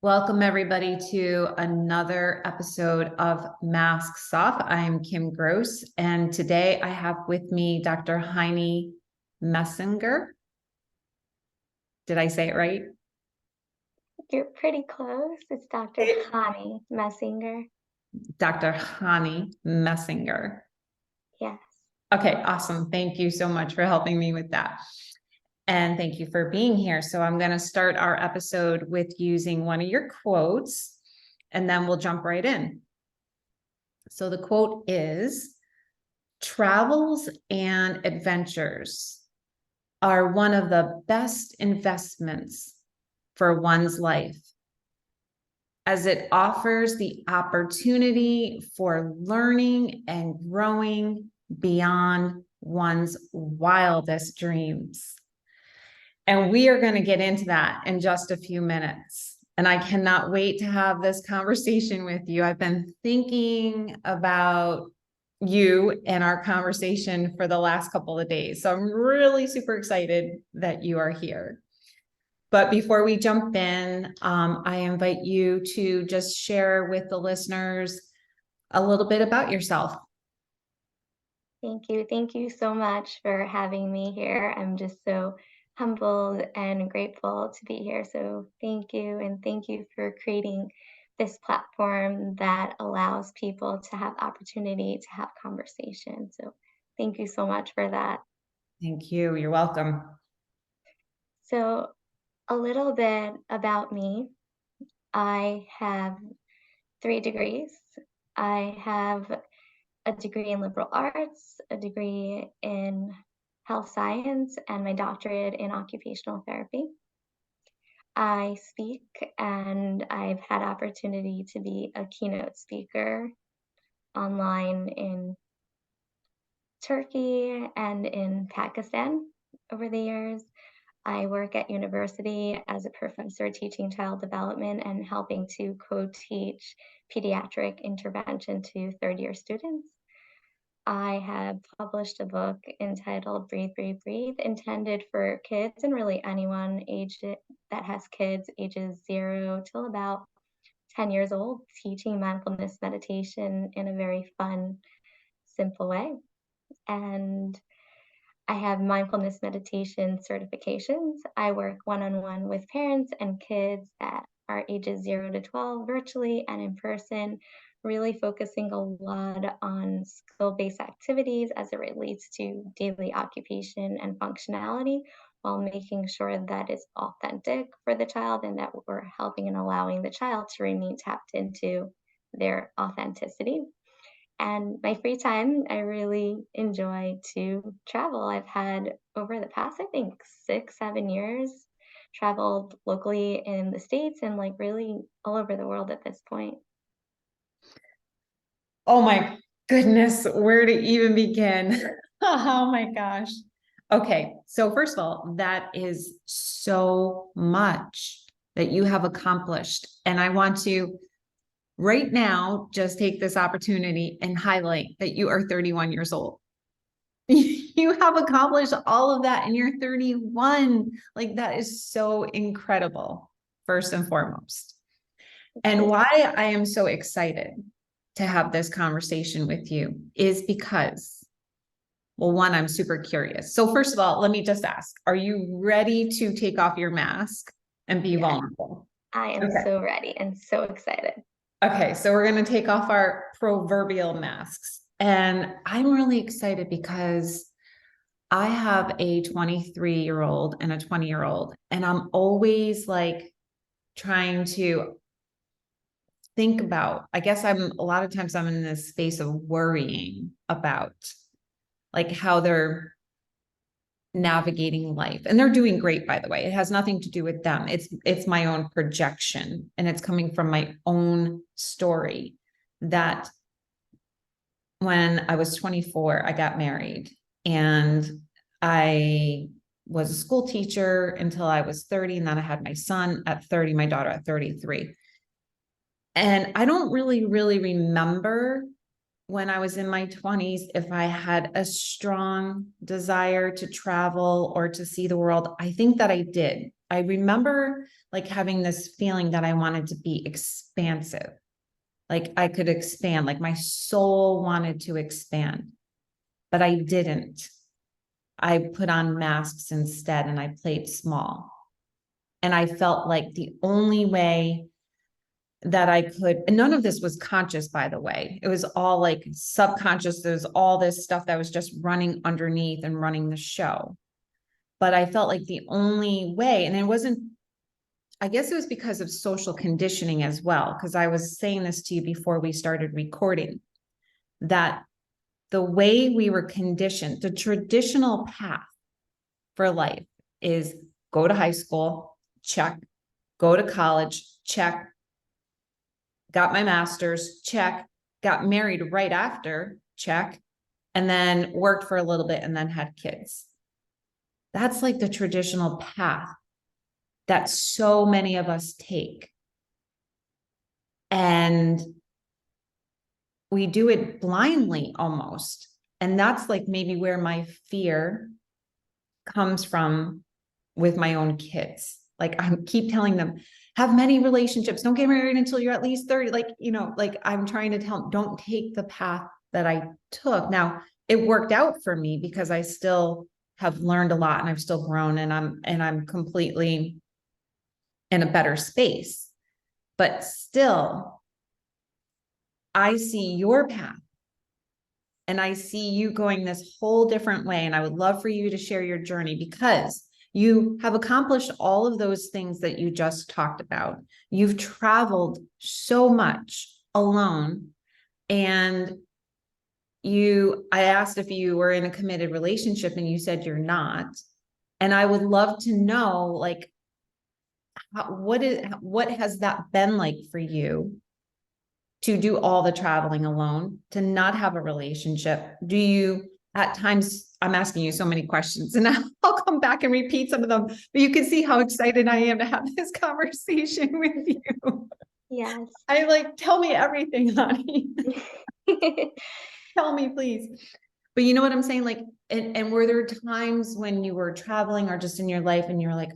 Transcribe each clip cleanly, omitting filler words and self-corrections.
Welcome, everybody, to another episode of Masks Off. I'm Kim Gross, and today I have with me Dr. Chanie Messinger. Did I say it right? You're pretty close. It's Dr. Chanie Messinger. Dr. Chanie Messinger. Yes. Okay, awesome. Thank you so much for helping me with that. And thank you for being here. So I'm going to start our episode with using one of your quotes, and then we'll jump right in. So the quote is, "Travels and adventures are one of the best investments for one's life, as it offers the opportunity for learning and growing beyond one's wildest dreams." And we are going to get into that in just a few minutes. And I cannot wait to have this conversation with you. I've been thinking about you and our conversation for the last couple of days. So I'm really super excited that you are here. But before we jump in, I invite you to just share with the listeners a little bit about yourself. Thank you. Thank you so much for having me here. I'm just so humbled and grateful to be here. So thank you. And thank you for creating this platform that allows people to have opportunity to have conversation. So thank you so much for that. Thank you. You're welcome. So a little bit about me. I have 3 degrees. I have a degree in liberal arts, a degree in health science, and my doctorate in occupational therapy. I speak and I've had opportunity to be a keynote speaker online in Turkey and in Pakistan over the years. I work at university as a professor teaching child development and helping to co-teach pediatric intervention to third-year students. I have published a book entitled Breathe, Breathe, Breathe, intended for kids and really anyone that has kids ages 0 till about 10 years old, teaching mindfulness meditation in a very fun, simple way. And I have mindfulness meditation certifications. I work one-on-one with parents and kids that are ages 0 to 12 virtually and in person, really focusing a lot on skill-based activities as it relates to daily occupation and functionality, while making sure that it's authentic for the child and that we're helping and allowing the child to remain tapped into their authenticity. And my free time, I really enjoy to travel. I've had over the past, I think, 6, 7 years, traveled locally in the States and like really all over the world at this point. Oh my goodness, where to even begin? Oh my gosh. Okay, so first of all, that is so much that you have accomplished. And I want to right now just take this opportunity and highlight that you are 31 years old. You have accomplished all of that and you're 31. Like, that is so incredible, first and foremost. And why I am so excited to have this conversation with you is because, well, one, I'm super curious. So first of all, let me just ask, are you ready to take off your mask and be vulnerable? I am Okay. so ready and so excited. Okay, so we're going to take off our proverbial masks. And I'm really excited because I have a 23-year-old and a 20-year-old, and I'm always like trying to think about, I guess a lot of times I'm in this space of worrying about like how they're navigating life. And they're doing great, by the way. It has nothing to do with them. It's my own projection, and it's coming from my own story that when I was 24, I got married, and I was a school teacher until I was 30. And then I had my son at 30, my daughter at 33. And I don't really remember when I was in my 20s if I had a strong desire to travel or to see the world. I think that I did. I remember like having this feeling that I wanted to be expansive. Like I could expand, like my soul wanted to expand, but I didn't. I put on masks instead and I played small. And I felt like the only way that I could, and none of this was conscious, by the way. It was all like subconscious. There's all this stuff that was just running underneath and running the show. But I felt like the only way, and it wasn't, I guess it was because of social conditioning as well, because I was saying this to you before we started recording, that the way we were conditioned, the traditional path for life is go to high school, check, go to college, check, got my master's, check, got married right after, check, and then worked for a little bit and then had kids. That's like the traditional path that so many of us take. And we do it blindly almost. And that's like maybe where my fear comes from with my own kids. Like I keep telling them, have many relationships, don't get married until you're at least 30. Like, you know, like I'm trying to tell them, don't take the path that I took. Now it worked out for me because I still have learned a lot and I've still grown and I'm completely in a better space. But still, I see your path and I see you going this whole different way. And I would love for you to share your journey because you have accomplished all of those things that you just talked about. You've traveled so much alone. And I asked if you were in a committed relationship and you said you're not. And I would love to know, like, what has that been like for you to do all the traveling alone, to not have a relationship? Do you at times, I'm asking you so many questions and I'll come back and repeat some of them, but you can see how excited I am to have this conversation with you. Yes. I like, tell me everything, honey. Tell me, please. But you know what I'm saying? Like, and were there times when you were traveling or just in your life and you're like,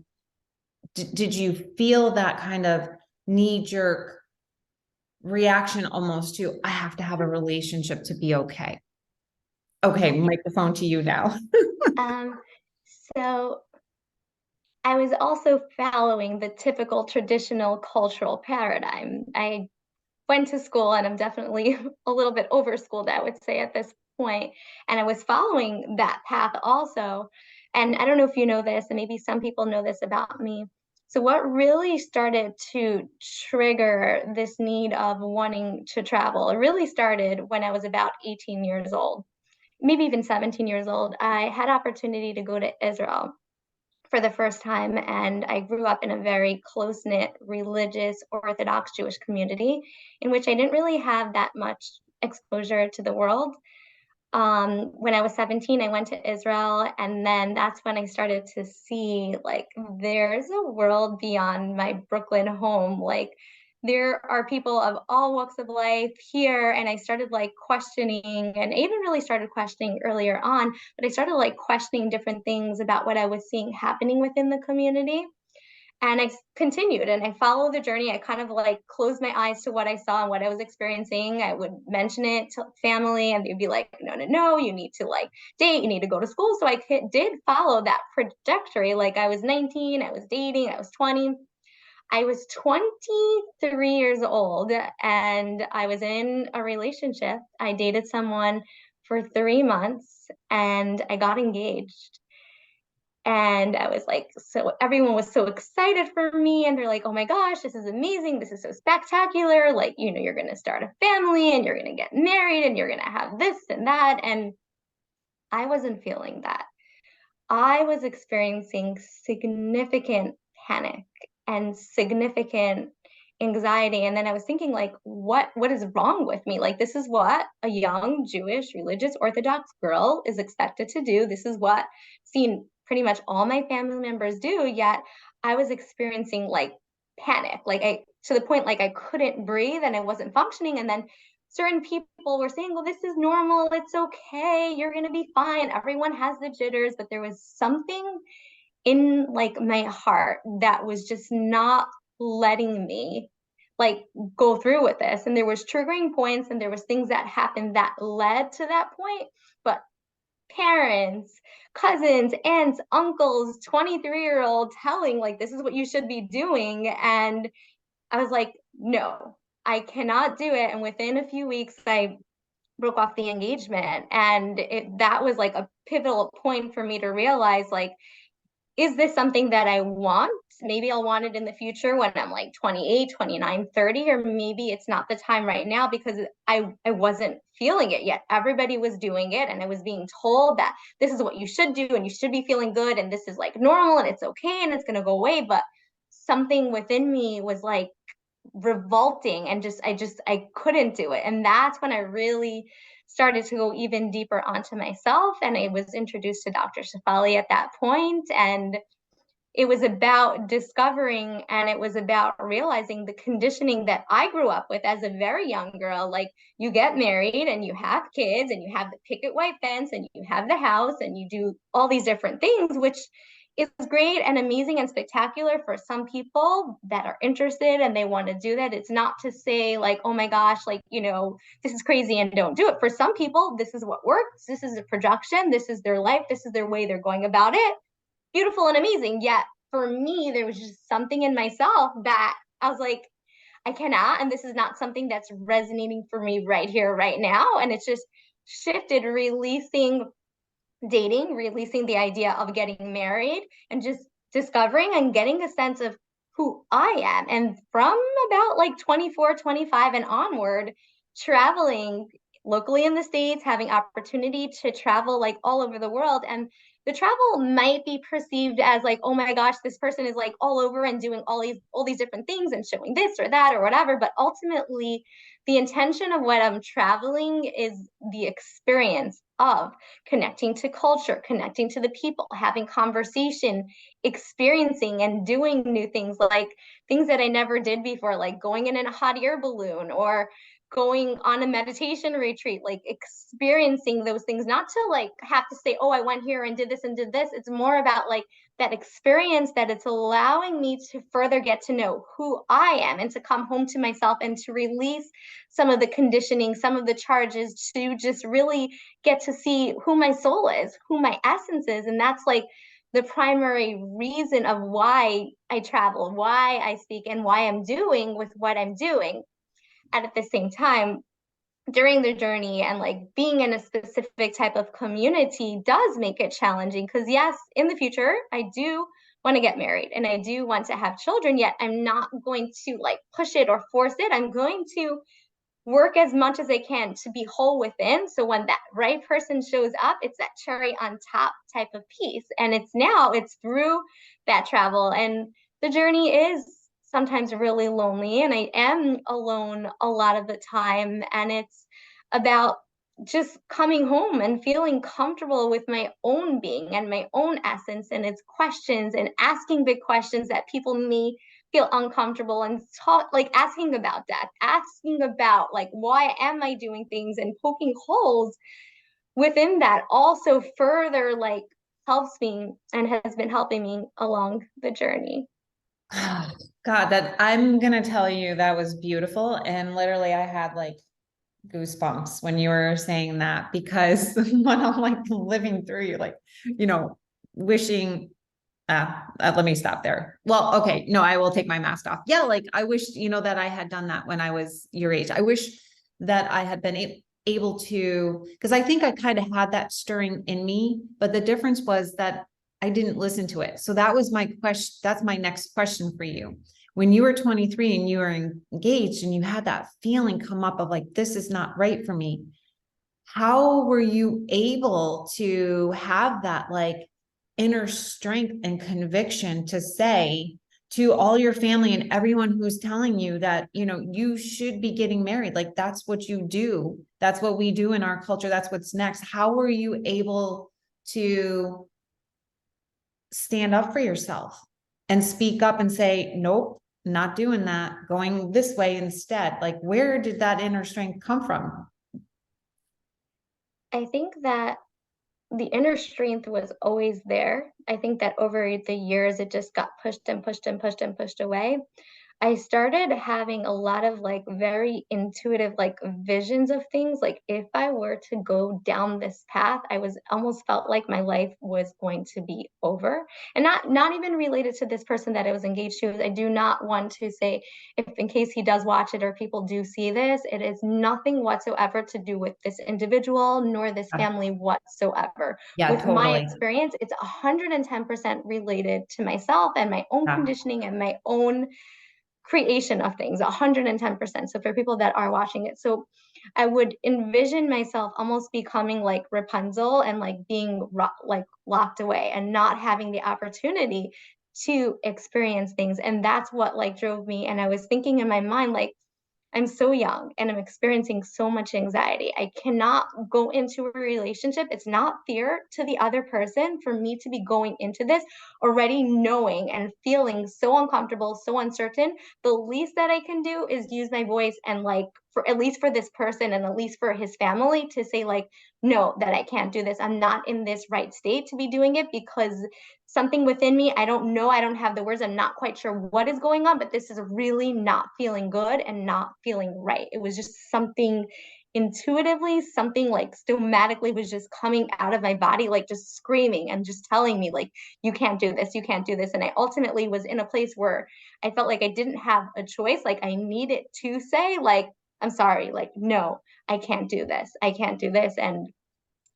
did you feel that kind of knee-jerk reaction almost to, I have to have a relationship to be okay? Okay, microphone to you now. Um, so I was also following the typical traditional cultural paradigm. I went to school and I'm definitely a little bit overschooled, I would say, at this point. And I was following that path also. And I don't know if you know this, and maybe some people know this about me. So, what really started to trigger this need of wanting to travel, it really started when I was about 18 years old, maybe even 17 years old. I had opportunity to go to Israel for the first time. And I grew up in a very close knit, religious, Orthodox Jewish community in which I didn't really have that much exposure to the world. When I was 17, I went to Israel, and then that's when I started to see like there's a world beyond my Brooklyn home. Like there are people of all walks of life here, and I started like questioning, and I even really started questioning earlier on, but I started like questioning different things about what I was seeing happening within the community. And I continued and I followed the journey. I kind of like closed my eyes to what I saw and what I was experiencing. I would mention it to family and they'd be like, no, no, no, you need to like date, you need to go to school. So I did follow that trajectory. Like I was 19, I was dating, I was 20. I was 23 years old and I was in a relationship. I dated someone for 3 months and I got engaged. And I was like, so everyone was so excited for me. And they're like, oh my gosh, this is amazing. This is so spectacular. Like, you know, you're going to start a family and you're going to get married and you're going to have this and that. And I wasn't feeling that. I was experiencing significant panic and significant anxiety. And then I was thinking, like, what is wrong with me? Like, this is what a young Jewish religious Orthodox girl is expected to do. This is what seen pretty much all my family members do. Yet I was experiencing like panic, like I to the point like I couldn't breathe and I wasn't functioning. And then certain people were saying, well, this is normal, it's okay, you're going to be fine, everyone has the jitters. But there was something in like my heart that was just not letting me like go through with this. And there was triggering points and there was things that happened that led to that point. But parents, cousins, aunts, uncles, 23-year-old telling like this is what you should be doing. And I was like, no, I cannot do it. And within a few weeks, I broke off the engagement. And that was like a pivotal point for me to realize like, is this something that I want? Maybe I'll want it in the future when I'm like 28, 29, 30, or maybe it's not the time right now because I wasn't feeling it yet. Everybody was doing it and I was being told that this is what you should do and you should be feeling good and this is like normal and it's okay and it's going to go away. But something within me was like revolting and I couldn't do it. And that's when I really started to go even deeper onto myself. And I was introduced to Dr. Shafali at that point. And it was about discovering and it was about realizing the conditioning that I grew up with as a very young girl. Like you get married and you have kids and you have the picket white fence and you have the house and you do all these different things, which is great and amazing and spectacular for some people that are interested and they want to do that. It's not to say like, oh my gosh, like, this is crazy and don't do it. For some people, this is what works. This is a projection. This is their life. This is their way they're going about it. Beautiful and amazing. Yet for me, there was just something in myself that I was like, I cannot. And this is not something that's resonating for me right here, right now. And it's just shifted, releasing dating, releasing the idea of getting married, and just discovering and getting a sense of who I am. And from about like 24, 25 and onward, traveling locally in the States, having opportunity to travel like all over the world. And the travel might be perceived as like, oh my gosh, this person is like all over and doing all these different things and showing this or that or whatever. But ultimately, the intention of what I'm traveling is the experience of connecting to culture, connecting to the people, having conversation, experiencing and doing new things, like things that I never did before, like going in a hot air balloon or going on a meditation retreat, like experiencing those things, not to like have to say, oh, I went here and did this and did this. It's more about like that experience that it's allowing me to further get to know who I am and to come home to myself and to release some of the conditioning, some of the charges, to just really get to see who my soul is, who my essence is. And that's like the primary reason of why I travel, why I speak, and why I'm doing with what I'm doing. And at the same time, during the journey and like being in a specific type of community does make it challenging because yes, in the future, I do want to get married and I do want to have children, yet I'm not going to like push it or force it. I'm going to work as much as I can to be whole within. So when that right person shows up, it's that cherry on top type of piece. And it's through that travel. And the journey is sometimes really lonely. And I am alone a lot of the time. And it's about just coming home and feeling comfortable with my own being and my own essence and its questions and asking big questions that people may feel uncomfortable and talk like asking about that, asking about like why am I doing things and poking holes within that also further like helps me and has been helping me along the journey. God, that I'm gonna tell you that was beautiful. And literally I had like goosebumps when you were saying that because when I'm like living through you, like, wishing let me stop there. Well, okay. No, I will take my mask off. Yeah. Like I wish, that I had done that when I was your age. I wish that I had been able to, because I think I kind of had that stirring in me, but the difference was that I didn't listen to it. So that was my question. That's my next question for you. When you were 23 and you were engaged and you had that feeling come up of like, this is not right for me. How were you able to have that like inner strength and conviction to say to all your family and everyone who's telling you that, you should be getting married? Like, that's what you do. That's what we do in our culture. That's what's next. How were you able to stand up for yourself and speak up and say, nope, not doing that, going this way instead? Like, where did that inner strength come from? I think that the inner strength was always there. I think that over the years, it just got pushed and pushed and pushed and pushed away. I started having a lot of like very intuitive like visions of things. Like if I were to go down this path, I was almost felt like my life was going to be over. And not even related to this person that I was engaged to. I do not want to say, if in case he does watch it or people do see this, it is nothing whatsoever to do with this individual nor this Yeah, family whatsoever. yeah, With my totally. experience, it's 110% related to myself and my own Yeah. conditioning and my own creation of things, 110%. So for people that are watching it, so I would envision myself almost becoming like Rapunzel and like being like locked away and not having the opportunity to experience things. And that's what like drove me. And I was thinking in my mind, like, I'm so young and I'm experiencing so much anxiety. I cannot go into a relationship. It's not fair to the other person for me to be going into this already knowing and feeling so uncomfortable, so uncertain. The least that I can do is use my voice and like for at least for this person and at least for his family to say like no, that I can't do this. I'm not in this right state to be doing it because something within me, I don't know, I don't have the words, I'm not quite sure what is going on, but this is really not feeling good and not feeling right. It was just something intuitively, something like stomatically was just coming out of my body, like just screaming and just telling me like you can't do this, you can't do this. And I ultimately was in a place where I felt like I didn't have a choice. Like I needed to say like, I'm sorry, like no, I can't do this, I can't do this. And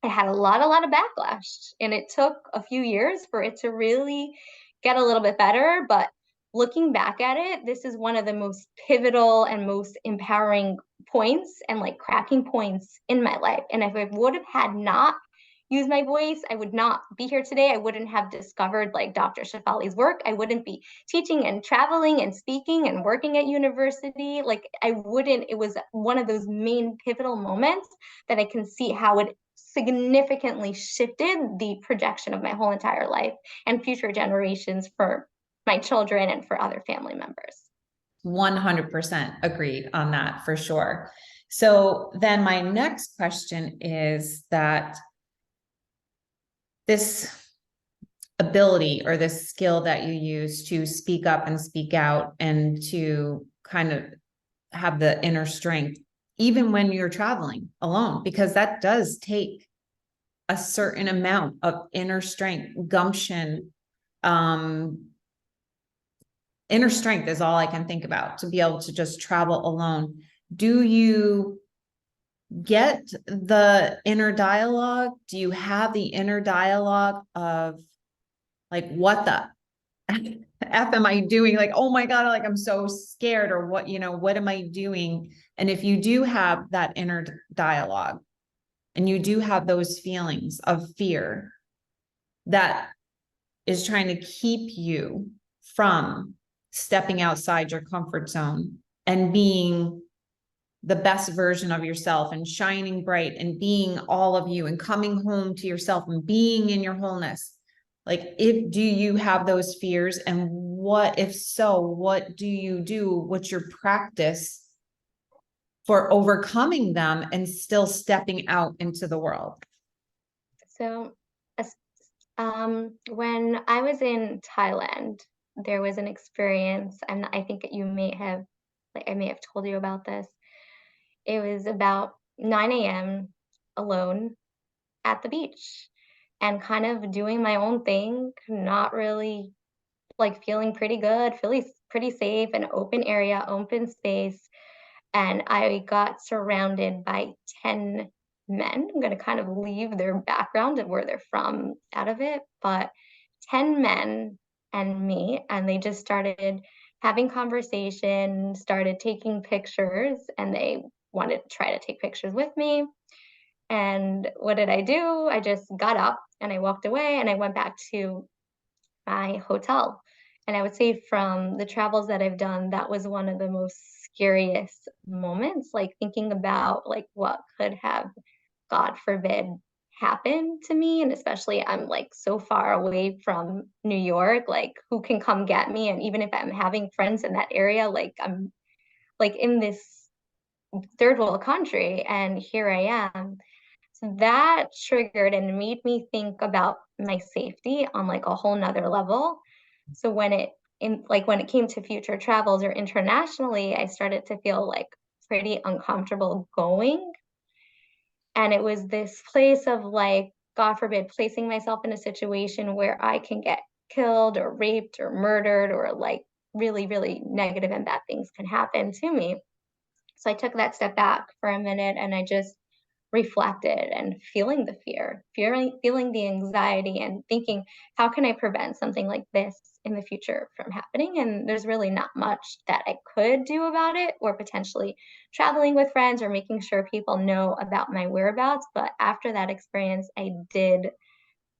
I had a lot of backlash, and it took a few years for it to really get a little bit better. But looking back at it, this is one of the most pivotal and most empowering points and like cracking points in my life. And if I would have had not used my voice, I would not be here today. I wouldn't have discovered like Dr. Shafali's work. I wouldn't be teaching and traveling and speaking and working at university. Like I wouldn't, it was one of those main pivotal moments that I can see how it significantly shifted the projection of my whole entire life and future generations for my children and for other family members. 100% agreed on that for sure. So then my next question is that this ability or this skill that you use to speak up and speak out and to kind of have the inner strength, even when you're traveling alone, because that does take a certain amount of inner strength, gumption. Inner strength is all I can think about to be able to just travel alone. Do you get the inner dialogue? Do you have the inner dialogue of like, what the F am I doing? Like, oh my God, like I'm so scared, or what, what am I doing? And if you do have that inner dialogue and you do have those feelings of fear that is trying to keep you from stepping outside your comfort zone and being the best version of yourself and shining bright and being all of you and coming home to yourself and being in your wholeness. Like, do you have those fears? And what, if so, what do you do? What's your practice for overcoming them and still stepping out into the world? So, when I was in Thailand, there was an experience, and I think you may have, like, I may have told you about this. It was about 9 a.m. alone at the beach and kind of doing my own thing, not really like feeling pretty good, feeling pretty safe, an open area, open space. And I got surrounded by 10 men. I'm going to kind of leave their background and where they're from out of it, but 10 men and me, and they just started having conversation, started taking pictures, and they wanted to try to take pictures with me. And what did I do? I just got up and I walked away and I went back to my hotel. And I would say from the travels that I've done, that was one of the most scariest moments, like thinking about like what could have, God forbid, happen to me. And especially I'm like so far away from New York, like who can come get me? And even if I'm having friends in that area, like I'm like in this third world country and here I am. that triggered and made me think about my safety on like a whole nother level. So when it came to future travels or internationally, I started to feel like pretty uncomfortable going. And it was this place of like, God forbid, placing myself in a situation where I can get killed or raped or murdered, or like really, really negative and bad things can happen to me. So I took that step back for a minute and I just reflected and feeling the feeling the anxiety and thinking, how can I prevent something like this in the future from happening? And there's really not much that I could do about it, or potentially traveling with friends or making sure people know about my whereabouts. But after that experience, I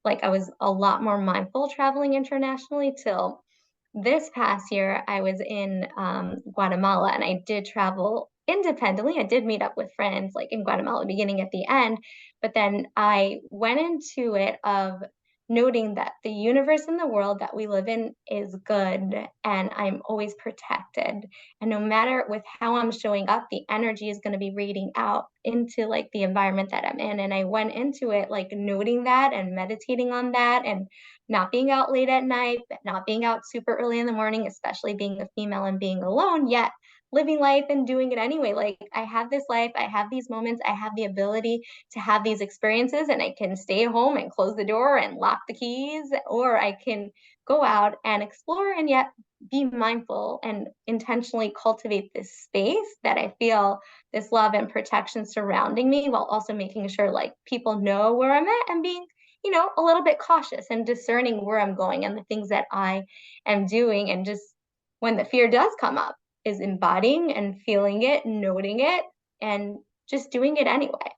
was a lot more mindful traveling internationally till this past year. I was in Guatemala and I did travel independently. I did meet up with friends like in Guatemala, beginning at the end, but then I went into it of noting that the universe and the world that we live in is good and I'm always protected. And no matter with how I'm showing up, the energy is going to be reading out into like the environment that I'm in. And I went into it like noting that and meditating on that, and not being out late at night, but not being out super early in the morning, especially being a female and being alone, yet living life and doing it anyway. Like, I have this life, I have these moments, I have the ability to have these experiences, and I can stay home and close the door and lock the keys, or I can go out and explore and yet be mindful and intentionally cultivate this space that I feel this love and protection surrounding me, while also making sure like people know where I'm at and being, a little bit cautious and discerning where I'm going and the things that I am doing. And just when the fear does come up, is embodying and feeling it, noting it, and just doing it anyway.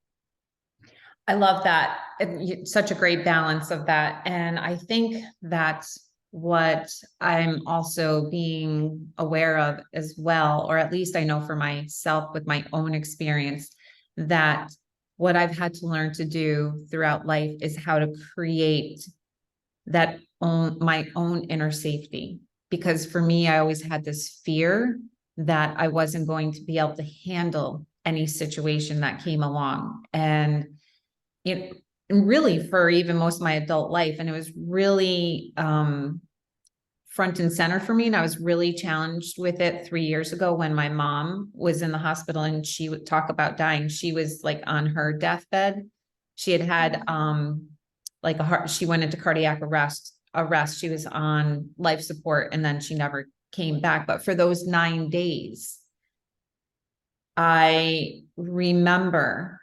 I love that. Such a great balance of that. And I think that's what I'm also being aware of as well, or at least I know for myself with my own experience, that what I've had to learn to do throughout life is how to create my own inner safety. Because for me, I always had this fear that I wasn't going to be able to handle any situation that came along. And it really for even most of my adult life. And it was really front and center for me. And I was really challenged with it 3 years ago when my mom was in the hospital and she would talk about dying. She was like on her deathbed. She had like she went into cardiac arrest. She was on life support and then she never came back. But for those 9 days, I remember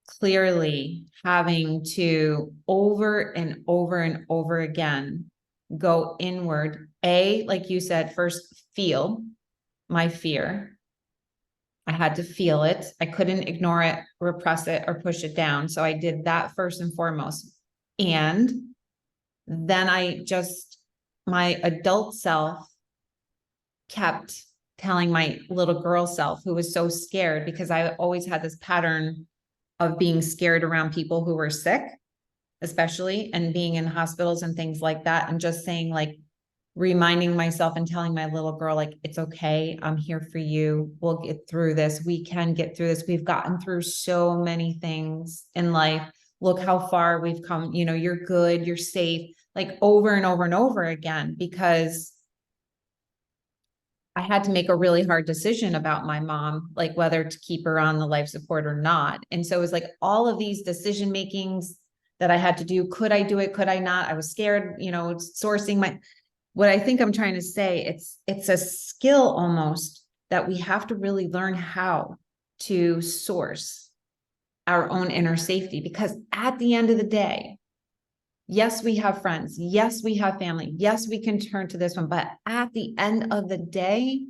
clearly having to over and over and over again go inward. Like you said, first feel my fear. I had to feel it. I couldn't ignore it, repress it, or push it down. So I did that first and foremost. And then my adult self kept telling my little girl self, who was so scared, because I always had this pattern of being scared around people who were sick, especially, and being in hospitals and things like that. And just saying, like, reminding myself and telling my little girl, like, it's okay. I'm here for you. We'll get through this. We can get through this. We've gotten through so many things in life. Look how far we've come. You're good. You're safe, like over and over and over again, because I had to make a really hard decision about my mom, like whether to keep her on the life support or not. And so it was like all of these decision makings that I had to do. Could I do it? Could I not? I was scared, sourcing what I think I'm trying to say. It's a skill almost that we have to really learn how to source our own inner safety, because at the end of the day, yes, we have friends. Yes, we have family. Yes, we can turn to this one. But at the end of the day,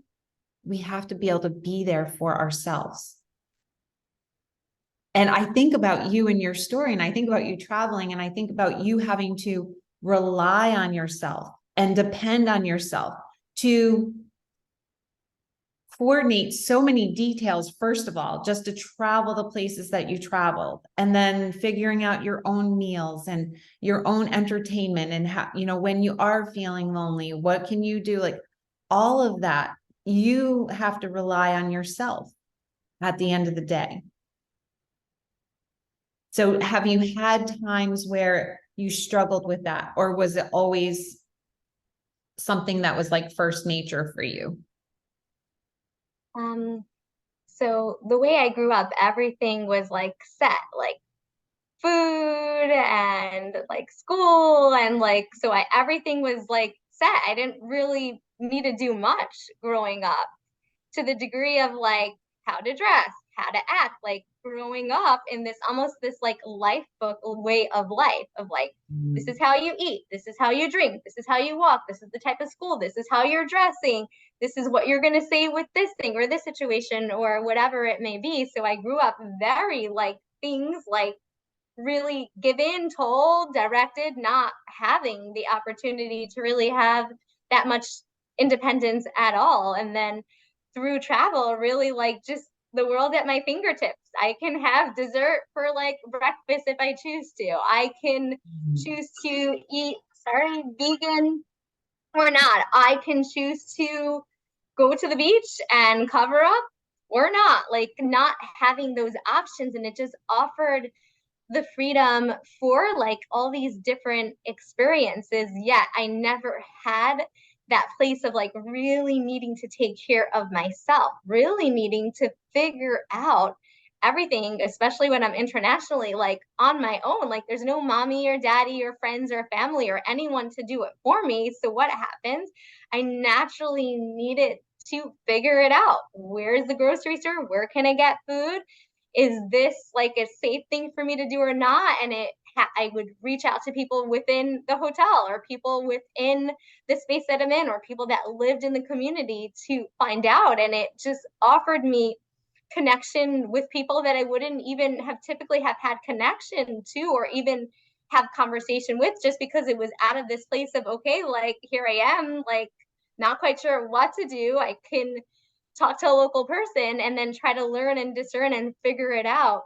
we have to be able to be there for ourselves. And I think about you and your story, and I think about you traveling, and I think about you having to rely on yourself and depend on yourself to coordinate so many details, first of all, just to travel the places that you traveled, and then figuring out your own meals and your own entertainment, and how, when you are feeling lonely, what can you do? Like all of that, you have to rely on yourself at the end of the day. So have you had times where you struggled with that, or was it always something that was like first nature for you? Um, so the way I grew up, everything was like set, like food and like school and like so I everything was like set. I didn't really need to do much growing up to the degree of like how to dress, how to act, like growing up in this almost this like life book way of life of like this is Mm. how you eat, this is how you drink, this is how you walk, this is the type of school, this is how you're dressing, this is what you're going to say with this thing or this situation or whatever it may be. So I grew up very like things like really given, told, directed, not having the opportunity to really have that much independence at all. And then through travel, really like just the world at my fingertips. I can have dessert for like breakfast if I choose to. I can choose to eat, sorry, vegan or not. I can choose to go to the beach and cover up or not, like not having those options. And it just offered the freedom for like all these different experiences, yet I never had that place of like really needing to take care of myself, really needing to figure out everything, especially when I'm internationally, like on my own. Like there's no mommy or daddy or friends or family or anyone to do it for me. So what happens? I naturally needed to figure it out. Where's the grocery store? Where can I get food? Is this like a safe thing for me to do or not? And I would reach out to people within the hotel or people within the space that I'm in or people that lived in the community to find out. And it just offered me connection with people that I wouldn't even have typically have had connection to or even have conversation with, just because it was out of this place of, okay, like here I am, like not quite sure what to do. I can talk to a local person and then try to learn and discern and figure it out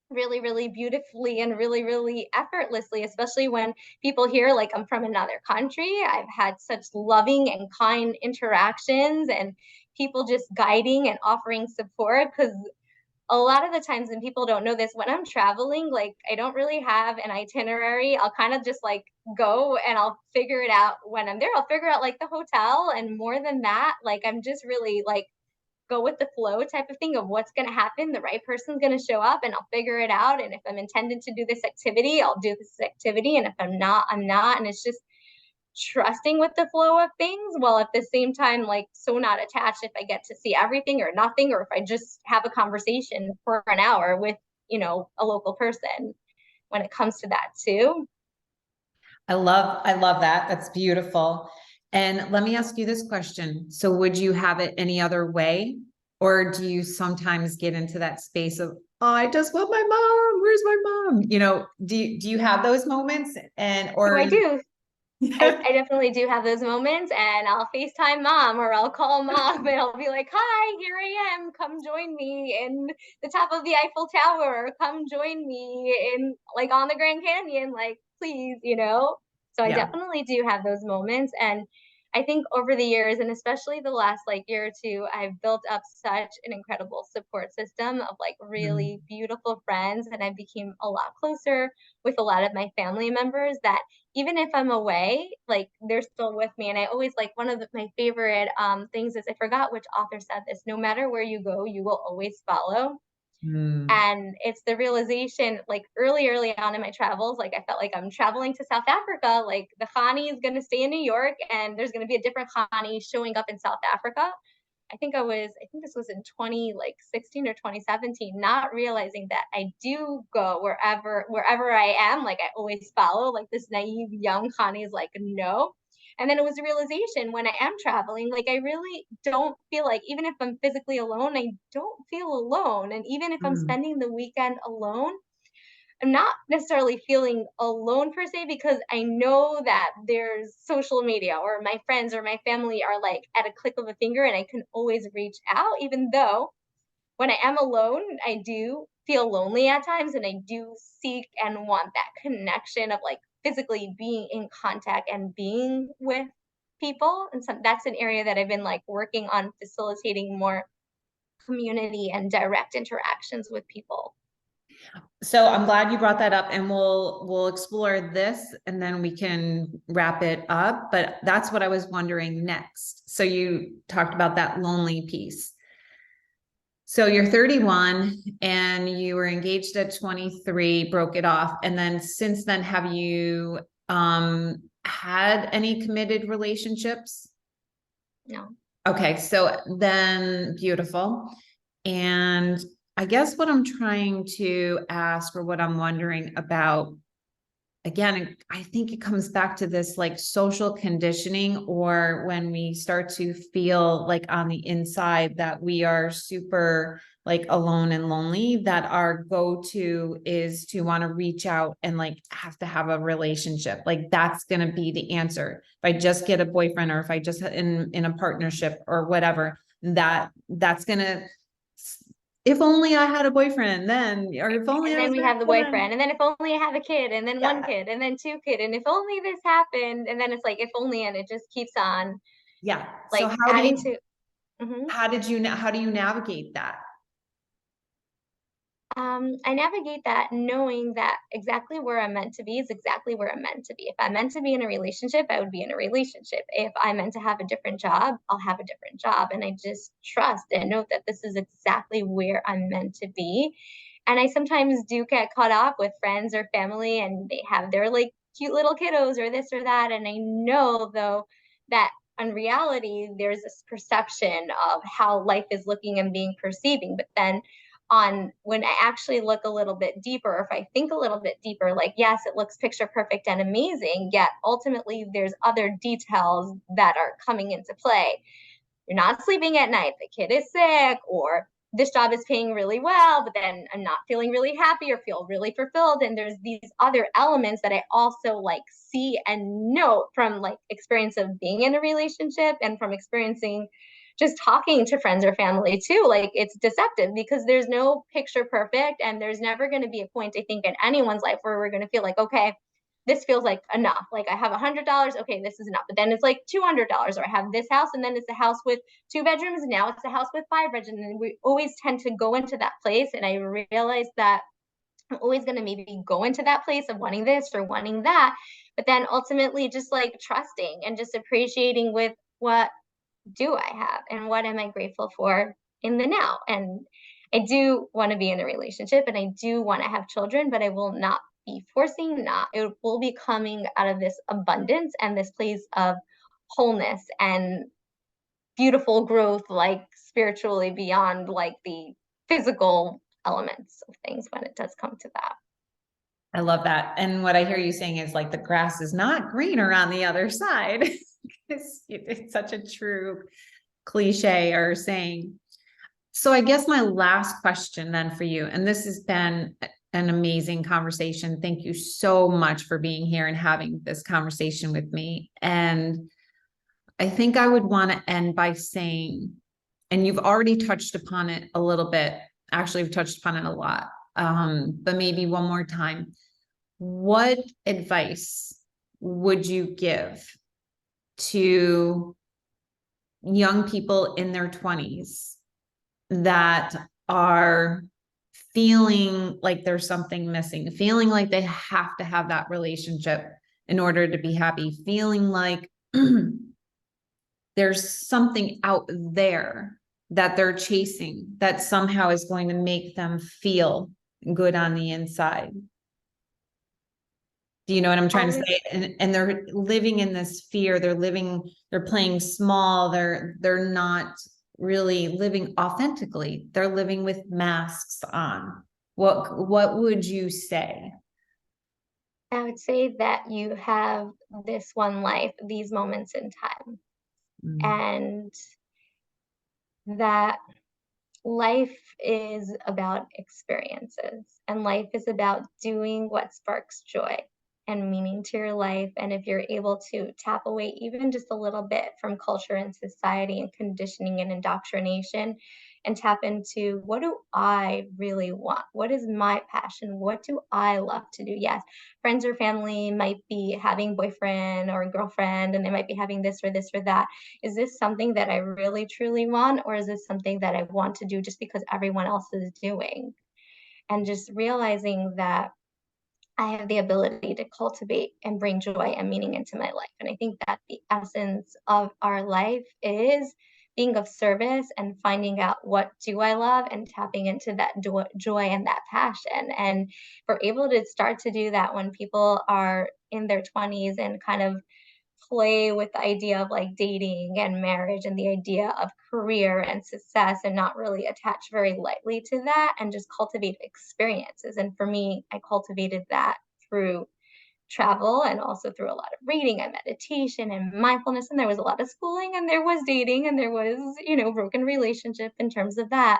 really, really beautifully and really, really effortlessly, especially when people hear like I'm from another country. I've had such loving and kind interactions and people just guiding and offering support, because a lot of the times, and people don't know this, when I'm traveling, like I don't really have an itinerary. I'll kind of just like go and I'll figure it out when I'm there. I'll figure out like the hotel, and more than that, like I'm just really like go with the flow type of thing of what's going to happen. The right person's going to show up and I'll figure it out. And if I'm intended to do this activity, I'll do this activity. And if I'm not, I'm not. And it's just trusting with the flow of things, while at the same time, like so not attached if I get to see everything or nothing, or if I just have a conversation for an hour with, a local person when it comes to that too. I love that. That's beautiful. And let me ask you this question. So would you have it any other way? Or do you sometimes get into that space of, oh, I just want my mom. Where's my mom? Do you have those moments? And So or I are you do. I definitely do have those moments, and I'll FaceTime mom or I'll call mom and I'll be like, hi, here I am. Come join me in the top of the Eiffel Tower. Or come join me in like on the Grand Canyon. Like, please. So I Yeah. definitely do have those moments. And I think over the years, and especially the last like year or two, I've built up such an incredible support system of like Mm. really beautiful friends. And I became a lot closer with a lot of my family members that even if I'm away, like they're still with me. And I always like one of my favorite things is, I forgot which author said this, no matter where you go, you will always follow. Mm. And it's the realization like early on in my travels, like I felt like I'm traveling to South Africa, like the Chanie is going to stay in New York and there's going to be a different Chanie showing up in South Africa. I think this was in 20 like 16 or 2017, not realizing that I do go wherever I am. Like I always follow, like this naive young Connie is like, no. And then it was a realization when I am traveling, like I really don't feel like, even if I'm physically alone, I don't feel alone. And even if I'm Mm. spending the weekend alone, I'm not necessarily feeling alone per se, because I know that there's social media or my friends or my family are like at a click of a finger and I can always reach out, even though when I am alone, I do feel lonely at times and I do seek and want that connection of like physically being in contact and being with people. And so that's an area that I've been like working on facilitating more community and direct interactions with people. So I'm glad you brought that up, and we'll explore this and then we can wrap it up. But that's what I was wondering next. So you talked about that lonely piece. So you're 31 and you were engaged at 23, broke it off. And then since then, have you had any committed relationships? No. Okay, so then beautiful. And I guess what I'm trying to ask, or what I'm wondering about, again, I think it comes back to this like social conditioning, or when we start to feel like on the inside that we are super like alone and lonely, that our go-to is to want to reach out and like have to have a relationship. Like that's going to be the answer. If I just get a boyfriend, or if I just in a partnership or whatever, that's going to, if only I had a boyfriend then, or if only And I then was we married have the then. boyfriend, and then if only I have a kid, and then one Yeah. kid, and then two kid, and if only this happened, and then it's like if only, and it just keeps on Yeah. So like adding to. Mhm. how do you navigate that? I navigate that knowing that exactly where I'm meant to be is exactly where I'm meant to be. If I'm meant to be in a relationship, I would be in a relationship. If I'm meant to have a different job, I'll have a different job. And I just trust and know that this is exactly where I'm meant to be. And I sometimes do get caught up with friends or family, and they have their like cute little kiddos or this or that. And I know though that in reality, there's this perception of how life is looking and being perceiving. But then on when I actually look a little bit deeper, or if I think a little bit deeper, like, yes, it looks picture perfect and amazing, yet ultimately there's other details that are coming into play. You're not sleeping at night, the kid is sick, or this job is paying really well, but then I'm not feeling really happy or feel really fulfilled. And there's these other elements that I also like see and note from like experience of being in a relationship and from experiencing just talking to friends or family too. Like it's deceptive because there's no picture perfect, and there's never going to be a point, I think, in anyone's life where we're going to feel like, okay, this feels like enough. Like I have $100. Okay, this is enough. But then it's like $200, or I have this house, and then it's a house with 2 bedrooms. And now it's a house with 5 bedrooms. And we always tend to go into that place. And I realized that I'm always going to maybe go into that place of wanting this or wanting that. But then ultimately just like trusting and just appreciating with what do I have and what am I grateful for in the now. And I do want to be in a relationship and I do want to have children, but I will not be forcing, not, it will be coming out of this abundance and this place of wholeness and beautiful growth, like spiritually beyond like the physical elements of things when it does come to that. I love that. And what I hear you saying is like the grass is not greener on the other side. It's such a true cliche or saying. So I guess my last question then for you, and this has been an amazing conversation. Thank you so much for being here and having this conversation with me. And I think I would want to end by saying, and you've already touched upon it a little bit. Actually, we've touched upon it a lot. But maybe one more time. What advice would you give to young people in their 20s that are feeling like there's something missing, feeling like they have to have that relationship in order to be happy, feeling like there's something out there that they're chasing that somehow is going to make them feel good on the inside? Do you know what I'm I trying to would say? And they're living in this fear. They're playing small. They're not really living authentically. They're living with masks on. What would you say? I would say that you have this one life, these moments in time, Mm. and that life is about experiences, and life is about doing what sparks joy and meaning to your life. And if you're able to tap away even just a little bit from culture and society and conditioning and indoctrination, and tap into what do I really want? What is my passion? What do I love to do? Yes, friends or family might be having boyfriend or girlfriend, and they might be having this or this or that. Is this something that I really truly want, or is this something that I want to do just because everyone else is doing? and just realizing that I have the ability to cultivate and bring joy and meaning into my life. And I think that the essence of our life is being of service and finding out what do I love and tapping into that joy and that passion. And we're able to start to do that when people are in their 20s and kind of play with the idea of like dating and marriage and the idea of career and success and not really attach very lightly to that and just cultivate experiences. And for me, I cultivated that through travel and also through a lot of reading and meditation and mindfulness. And there was a lot of schooling and there was dating and there was, broken relationship in terms of that.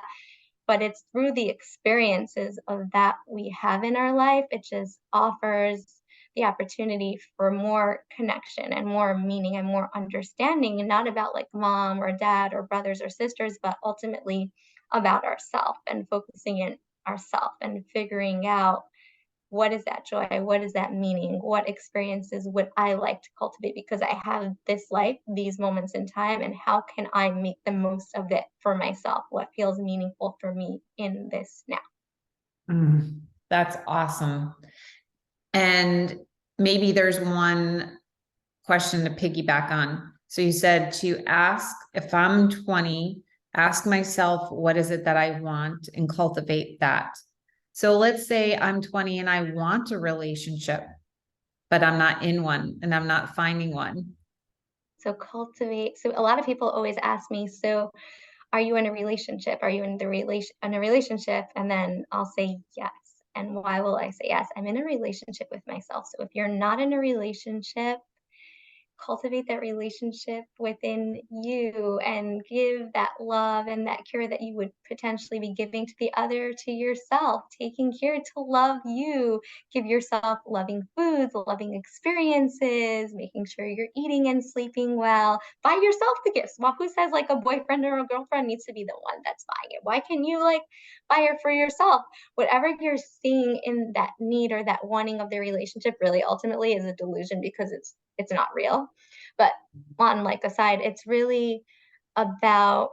But it's through the experiences of that we have in our life, it just offers the opportunity for more connection and more meaning and more understanding, and not about like mom or dad or brothers or sisters, but ultimately about ourself and focusing in ourself and figuring out what is that joy? What is that meaning? What experiences would I like to cultivate? Because I have this life, these moments in time, and how can I make the most of it for myself? What feels meaningful for me in this now? That's awesome. And maybe there's one question to piggyback on. So you said to ask, if I'm 20, ask myself, what is it that I want, and cultivate that. So let's say I'm 20 and I want a relationship, but I'm not in one and I'm not finding one. So cultivate. So a lot of people always ask me, so are you in a relationship? Are you in a relationship? And then I'll say yes. And why will I say yes? I'm in a relationship with myself. So if you're not in a relationship, cultivate that relationship within you and give that love and that care that you would potentially be giving to the other to yourself, taking care to love you. Give yourself loving foods, loving experiences, making sure you're eating and sleeping well. Buy yourself the gifts. Well, who says like a boyfriend or a girlfriend needs to be the one that's buying it? Why can you like buy it for yourself? Whatever you're seeing in that need or that wanting of the relationship really ultimately is a delusion, because it's not real. But on like a side, it's really about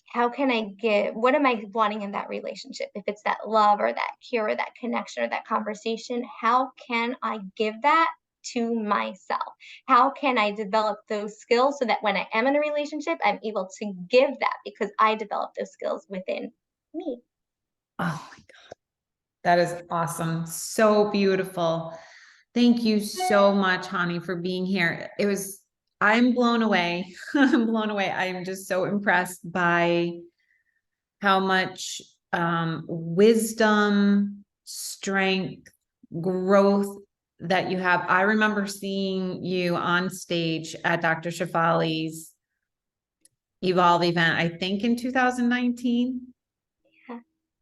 how can I give, what am I wanting in that relationship? If it's that love or that care or that connection or that conversation, how can I give that to myself? How can I develop those skills so that when I am in a relationship, I'm able to give that because I developed those skills within me? Oh my God, that is awesome. So beautiful. Thank you so much, Chanie, for being here. I'm blown away. I'm blown away. I am just so impressed by how much wisdom, strength, growth that you have. I remember seeing you on stage at Dr. Shafali's Evolve event, I think in 2019. Yeah.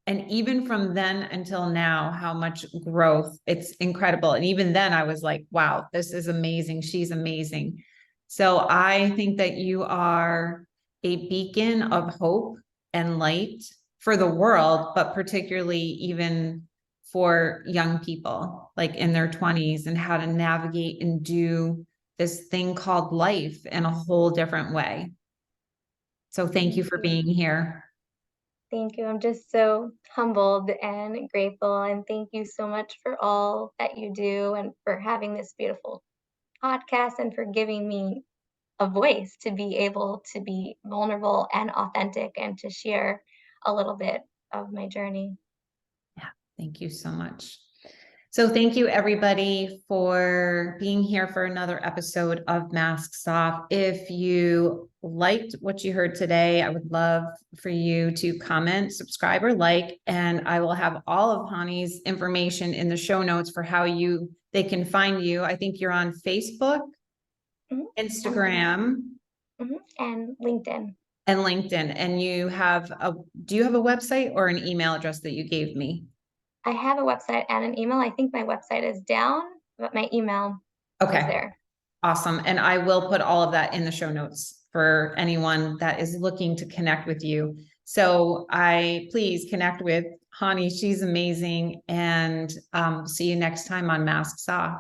And even from then until now, how much growth, it's incredible. And even then I was like, wow, this is amazing. She's amazing. So I think that you are a beacon of hope and light for the world, but particularly even for young people, like in their 20s, and how to navigate and do this thing called life in a whole different way. So thank you for being here. Thank you. I'm just so humbled and grateful. And thank you so much for all that you do and for having this beautiful podcast and for giving me a voice to be able to be vulnerable and authentic and to share a little bit of my journey. Yeah, thank you so much. So thank you everybody for being here for another episode of Masks Off. If you liked what you heard today, I would love for you to comment, subscribe, or like, and I will have all of Chanie's information in the show notes for how they can find you. I think you're on Facebook, Instagram, And LinkedIn. and LinkedIn. And do you have a website or an email address that you gave me? I have a website and an email. I think my website is down, but my email is Okay. there. Awesome. And I will put all of that in the show notes for anyone that is looking to connect with you. So please connect with Chanie. She's amazing. And see you next time on Masks Off.